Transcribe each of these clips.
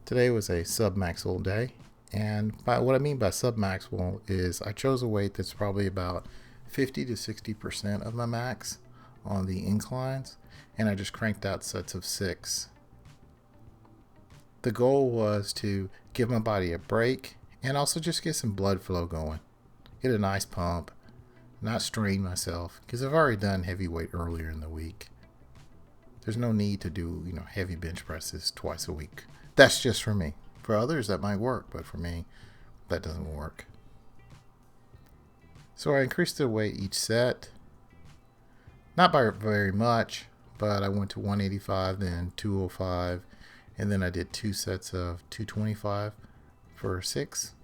Today was a submaximal day, and what I mean by submaximal is I chose a weight that's probably about 50 to 60% of my max on the inclines, and I just cranked out sets of 6. The goal was to give my body a break and also just get some blood flow going, get a nice pump, not strain myself, because I've already done heavy weight earlier in the week. There's no need to do heavy bench presses twice a week. That's just for me. For others that might work, but for me that doesn't work. So I increased the weight each set, not by very much, but I went to 185, then 205, and then I did 2 sets of 225 for 6.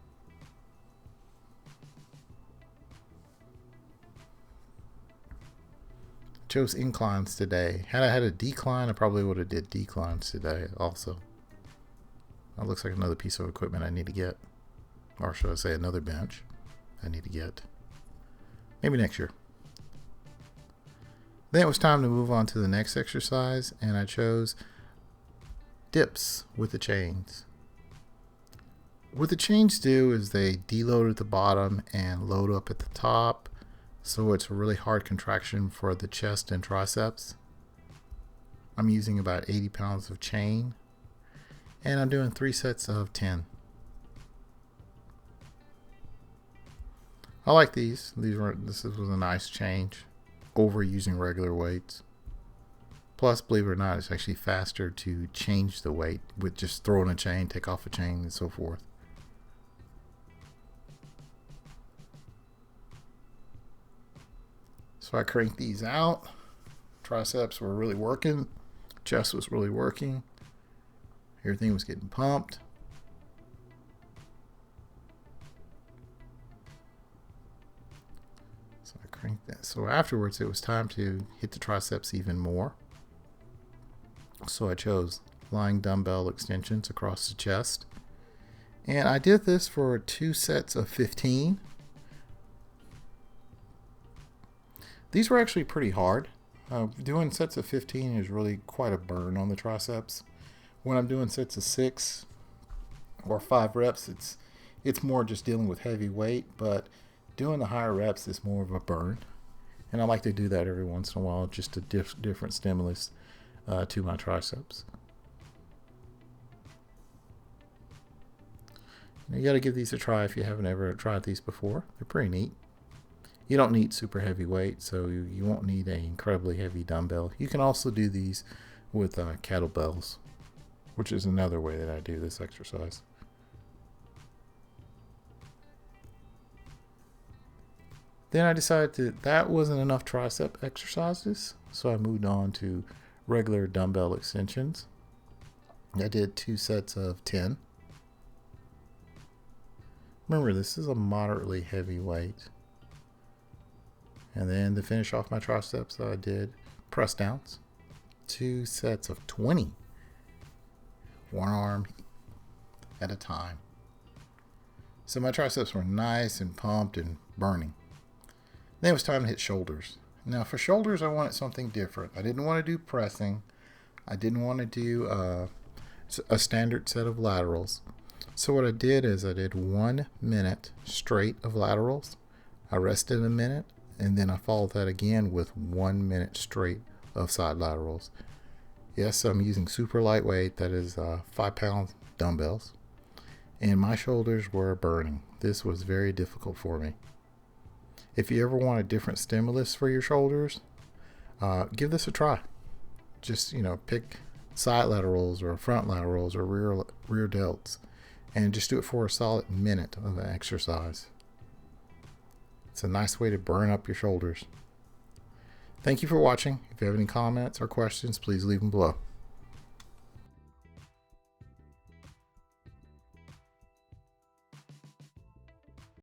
Chose inclines today. Had I had a decline, I probably would have did declines today also. That looks like another piece of equipment I need to get. Or should I say another bench I need to get. Maybe next year. Then it was time to move on to the next exercise, and I chose dips with the chains. What the chains do is they deload at the bottom and load up at the top, so it's a really hard contraction for the chest and triceps. I'm using about 80 pounds of chain, and I'm doing 3 sets of 10. I like these. This was a nice change over using regular weights. Plus, believe it or not, it's actually faster to change the weight with just throwing a chain, take off a chain, and so forth. So I cranked these out. Triceps were really working. Chest was really working. Everything was getting pumped. So I cranked that. So afterwards, it was time to hit the triceps even more. So I chose lying dumbbell extensions across the chest. And I did this for 2 sets of 15. These were actually pretty hard. Doing sets of 15 is really quite a burn on the triceps. When I'm doing sets of 6 or 5 reps, it's more just dealing with heavy weight, but doing the higher reps is more of a burn. And I like to do that every once in a while, just a different stimulus to my triceps. You got to give these a try if you haven't ever tried these before. They're pretty neat. You don't need super heavy weight, so you won't need an incredibly heavy dumbbell. You can also do these with kettlebells, which is another way that I do this exercise. Then I decided that wasn't enough tricep exercises, so I moved on to regular dumbbell extensions. I did 2 sets of 10. Remember, this is a moderately heavy weight. And then to finish off my triceps, I did press downs. 2 sets of 20. One arm at a time. So my triceps were nice and pumped and burning. Then it was time to hit shoulders. Now for shoulders, I wanted something different. I didn't want to do pressing. I didn't want to do a standard set of laterals. So what I did is I did 1 minute straight of laterals. I rested a minute, and then I followed that again with 1 minute straight of side laterals. Yes, I'm using super lightweight, that is 5-pound dumbbells. And my shoulders were burning. This was very difficult for me. If you ever want a different stimulus for your shoulders, give this a try. Just, pick side laterals or front laterals or rear delts, and just do it for a solid minute of an exercise. It's a nice way to burn up your shoulders. Thank you for watching. If you have any comments or questions, please leave them below.